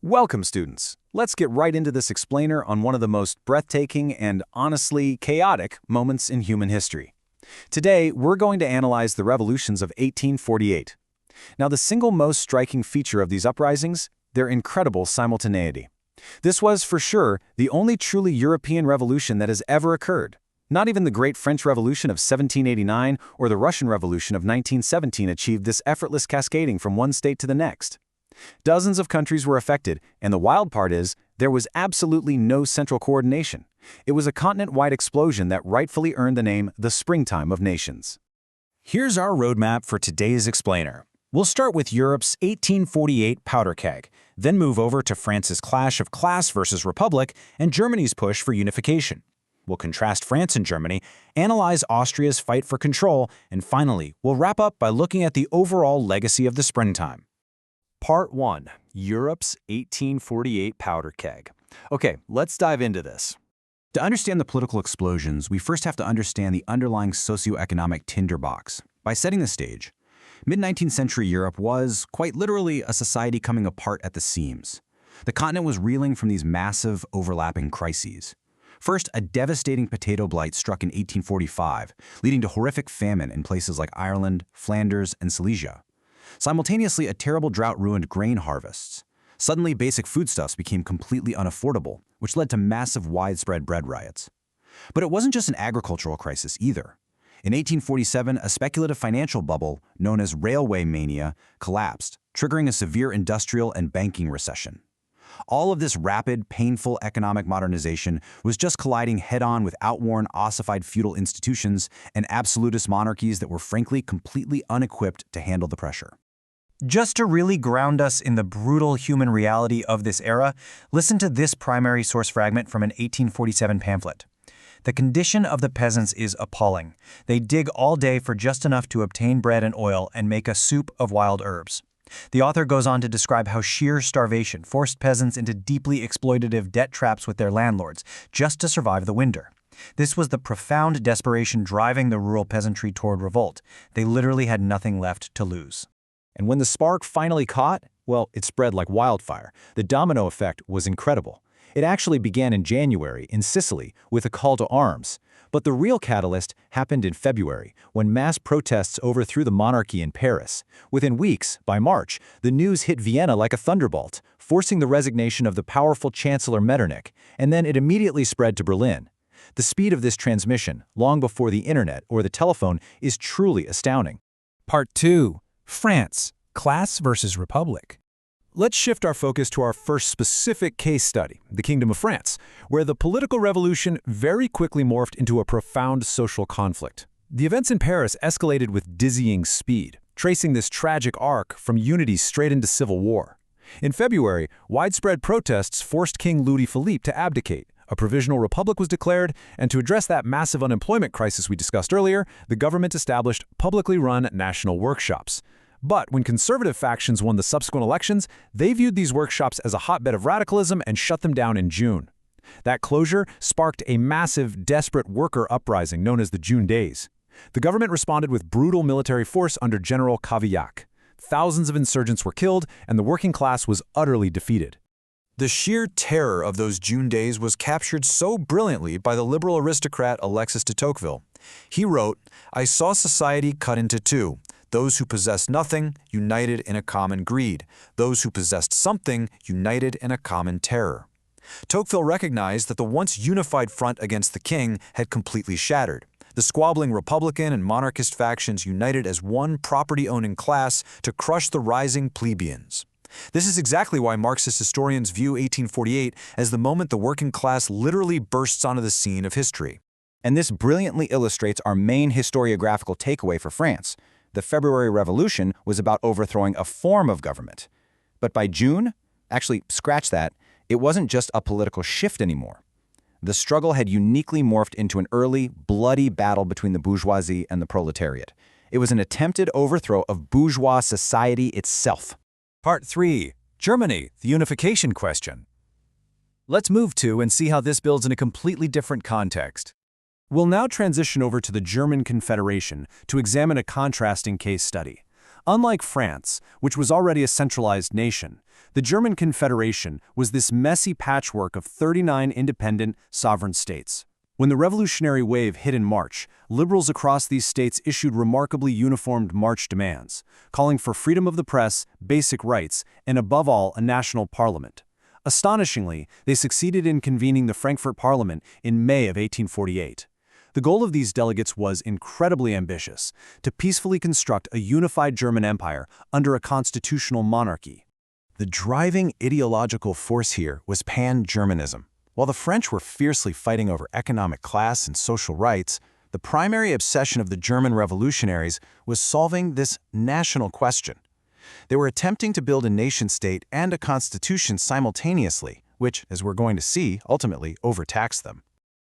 Welcome, students. Let's get right into this explainer on one of the most breathtaking and honestly chaotic moments in human history. Today, we're going to analyze the revolutions of 1848. Now, the single most striking feature of these uprisings, their incredible simultaneity. This was, for sure, the only truly European revolution that has ever occurred. Not even the Great French Revolution of 1789 or the Russian Revolution of 1917 achieved this effortless cascading from one state to the next. Dozens of countries were affected, and the wild part is, there was absolutely no central coordination. It was a continent-wide explosion that rightfully earned the name the Springtime of Nations. Here's our roadmap for today's explainer. We'll start with Europe's 1848 powder keg, then move over to France's clash of class versus republic and Germany's push for unification. We'll contrast France and Germany, analyze Austria's fight for control, and finally, we'll wrap up by looking at the overall legacy of the Springtime. Part 1. Europe's 1848 powder keg. Okay, let's dive into this. To understand the political explosions, we first have to understand the underlying socioeconomic tinderbox. By setting the stage, mid-19th century Europe was, quite literally, a society coming apart at the seams. The continent was reeling from these massive, overlapping crises. First, a devastating potato blight struck in 1845, leading to horrific famine in places like Ireland, Flanders, and Silesia. Simultaneously, a terrible drought ruined grain harvests. Suddenly, basic foodstuffs became completely unaffordable, which led to massive widespread bread riots. But it wasn't just an agricultural crisis either. In 1847, a speculative financial bubble, known as railway mania, collapsed, triggering a severe industrial and banking recession. All of this rapid, painful economic modernization was just colliding head-on with outworn, ossified feudal institutions and absolutist monarchies that were frankly completely unequipped to handle the pressure. Just to really ground us in the brutal human reality of this era, listen to this primary source fragment from an 1847 pamphlet. The condition of the peasants is appalling. They dig all day for just enough to obtain bread and oil and make a soup of wild herbs. The author goes on to describe how sheer starvation forced peasants into deeply exploitative debt traps with their landlords, just to survive the winter. This was the profound desperation driving the rural peasantry toward revolt. They literally had nothing left to lose. And when the spark finally caught, well, it spread like wildfire. The domino effect was incredible. It actually began in January in Sicily with a call to arms. But the real catalyst happened in February, when mass protests overthrew the monarchy in Paris. Within weeks, by March, the news hit Vienna like a thunderbolt, forcing the resignation of the powerful Chancellor Metternich, and then it immediately spread to Berlin. The speed of this transmission, long before the internet or the telephone, is truly astounding. Part 2. France, class versus republic. Let's shift our focus to our first specific case study, the Kingdom of France, where the political revolution very quickly morphed into a profound social conflict. The events in Paris escalated with dizzying speed, tracing this tragic arc from unity straight into civil war. In February, widespread protests forced King Louis-Philippe to abdicate. A provisional republic was declared, and to address that massive unemployment crisis we discussed earlier, the government established publicly run national workshops. But when conservative factions won the subsequent elections, they viewed these workshops as a hotbed of radicalism and shut them down in June. That closure sparked a massive, desperate worker uprising known as the June Days. The government responded with brutal military force under General Cavaillacq. Thousands of insurgents were killed, and the working class was utterly defeated. The sheer terror of those June days was captured so brilliantly by the liberal aristocrat Alexis de Tocqueville. He wrote, "I saw society cut into two. Those who possessed nothing, united in a common greed. Those who possessed something, united in a common terror." Tocqueville recognized that the once unified front against the king had completely shattered. The squabbling Republican and monarchist factions united as one property-owning class to crush the rising plebeians. This is exactly why Marxist historians view 1848 as the moment the working class literally bursts onto the scene of history. And this brilliantly illustrates our main historiographical takeaway for France. The February Revolution was about overthrowing a form of government. But by June, actually, scratch that, it wasn't just a political shift anymore. The struggle had uniquely morphed into an early, bloody battle between the bourgeoisie and the proletariat. It was an attempted overthrow of bourgeois society itself. Part 3. Germany, the unification question. Let's move to and see how this builds in a completely different context. We'll now transition over to the German Confederation to examine a contrasting case study. Unlike France, which was already a centralized nation, the German Confederation was this messy patchwork of 39 independent, sovereign states. When the revolutionary wave hit in March, liberals across these states issued remarkably uniformed march demands, calling for freedom of the press, basic rights, and above all, a national parliament. Astonishingly, they succeeded in convening the Frankfurt Parliament in May of 1848. The goal of these delegates was incredibly ambitious, to peacefully construct a unified German empire under a constitutional monarchy. The driving ideological force here was pan-Germanism. While the French were fiercely fighting over economic class and social rights, the primary obsession of the German revolutionaries was solving this national question. They were attempting to build a nation-state and a constitution simultaneously, which, as we're going to see, ultimately overtaxed them.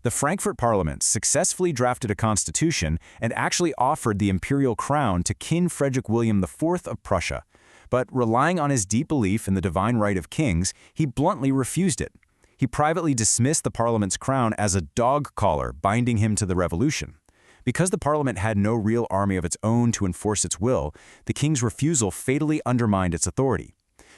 The Frankfurt Parliament successfully drafted a constitution and actually offered the imperial crown to King Frederick William IV of Prussia. But relying on his deep belief in the divine right of kings, he bluntly refused it. He privately dismissed the parliament's crown as a dog collar, binding him to the revolution. Because the parliament had no real army of its own to enforce its will, the king's refusal fatally undermined its authority.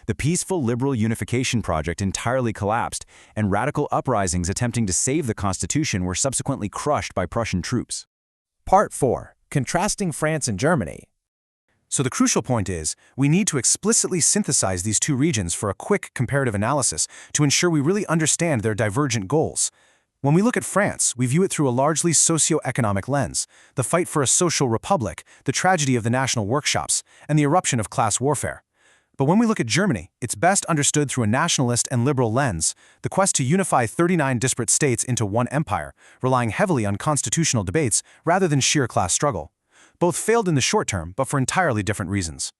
The peaceful liberal unification project entirely collapsed, and radical uprisings attempting to save the constitution were subsequently crushed by Prussian troops. Part 4. Contrasting France and Germany. So the crucial point is, we need to explicitly synthesize these two regions for a quick comparative analysis to ensure we really understand their divergent goals. When we look at France, we view it through a largely socio-economic lens, the fight for a social republic, the tragedy of the national workshops, and the eruption of class warfare. But when we look at Germany, it's best understood through a nationalist and liberal lens, the quest to unify 39 disparate states into one empire, relying heavily on constitutional debates rather than sheer class struggle. Both failed in the short term, but for entirely different reasons.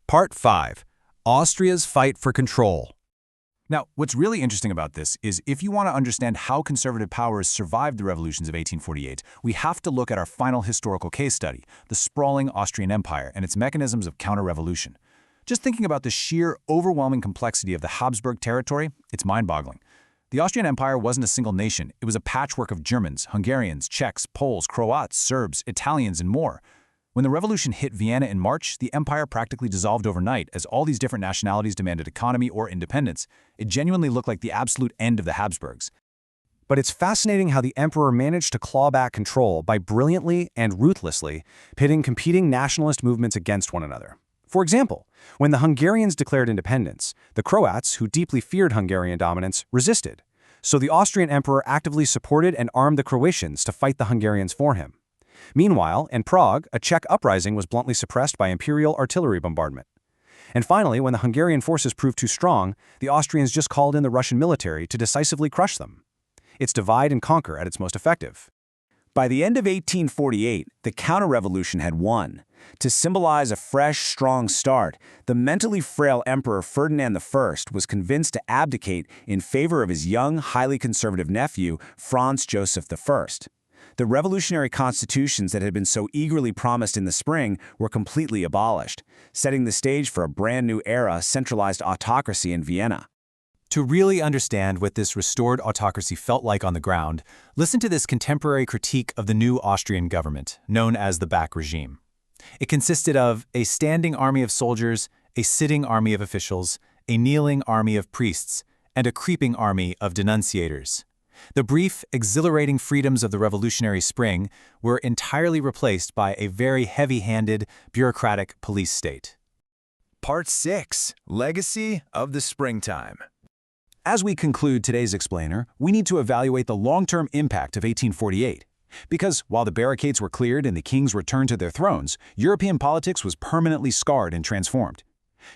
Part 5. Austria's fight for control. Now, what's really interesting about this is if you want to understand how conservative powers survived the revolutions of 1848, we have to look at our final historical case study, the sprawling Austrian Empire and its mechanisms of counter-revolution. Just thinking about the sheer, overwhelming complexity of the Habsburg territory, it's mind-boggling. The Austrian Empire wasn't a single nation. It was a patchwork of Germans, Hungarians, Czechs, Poles, Croats, Serbs, Italians, and more. When the revolution hit Vienna in March, the empire practically dissolved overnight as all these different nationalities demanded autonomy or independence. It genuinely looked like the absolute end of the Habsburgs. But it's fascinating how the emperor managed to claw back control by brilliantly and ruthlessly pitting competing nationalist movements against one another. For example, when the Hungarians declared independence, the Croats, who deeply feared Hungarian dominance, resisted. So the Austrian emperor actively supported and armed the Croatians to fight the Hungarians for him. Meanwhile, in Prague, a Czech uprising was bluntly suppressed by imperial artillery bombardment. And finally, when the Hungarian forces proved too strong, the Austrians just called in the Russian military to decisively crush them. It's divide and conquer at its most effective. By the end of 1848, the counter-revolution had won. To symbolize a fresh, strong start, the mentally frail Emperor Ferdinand I was convinced to abdicate in favor of his young, highly conservative nephew, Franz Joseph I. The revolutionary constitutions that had been so eagerly promised in the spring were completely abolished, setting the stage for a brand new era of centralized autocracy in Vienna. To really understand what this restored autocracy felt like on the ground, listen to this contemporary critique of the new Austrian government, known as the Back regime. It consisted of a standing army of soldiers, a sitting army of officials, a kneeling army of priests, and a creeping army of denunciators. The brief, exhilarating freedoms of the revolutionary spring were entirely replaced by a very heavy-handed, bureaucratic police state. Part 6. Legacy of the Springtime. As we conclude today's explainer, we need to evaluate the long-term impact of 1848. Because while the barricades were cleared and the kings returned to their thrones, European politics was permanently scarred and transformed.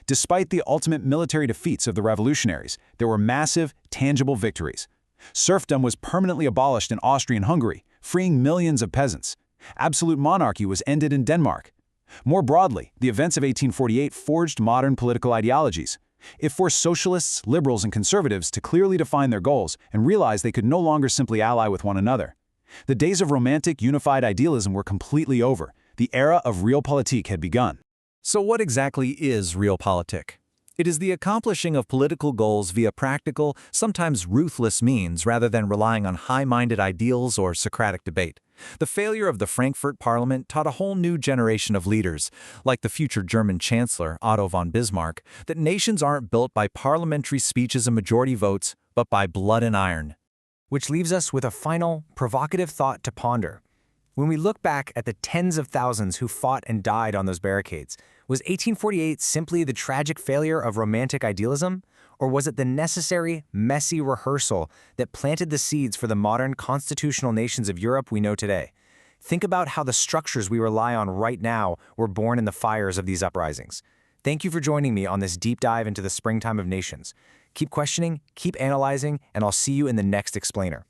Despite the ultimate military defeats of the revolutionaries, there were massive, tangible victories. Serfdom was permanently abolished in Austria and Hungary, freeing millions of peasants. Absolute monarchy was ended in Denmark. More broadly, the events of 1848 forged modern political ideologies. It forced socialists, liberals, and conservatives to clearly define their goals and realize they could no longer simply ally with one another. The days of romantic, unified idealism were completely over. The era of realpolitik had begun. So what exactly is realpolitik? It is the accomplishing of political goals via practical, sometimes ruthless means rather than relying on high-minded ideals or Socratic debate. The failure of the Frankfurt Parliament taught a whole new generation of leaders, like the future German Chancellor Otto von Bismarck, that nations aren't built by parliamentary speeches and majority votes, but by blood and iron. Which leaves us with a final, provocative thought to ponder. When we look back at the tens of thousands who fought and died on those barricades, was 1848 simply the tragic failure of romantic idealism, or was it the necessary, messy rehearsal that planted the seeds for the modern constitutional nations of Europe we know today? Think about how the structures we rely on right now were born in the fires of these uprisings. Thank you for joining me on this deep dive into the springtime of nations. Keep questioning, keep analyzing, and I'll see you in the next explainer.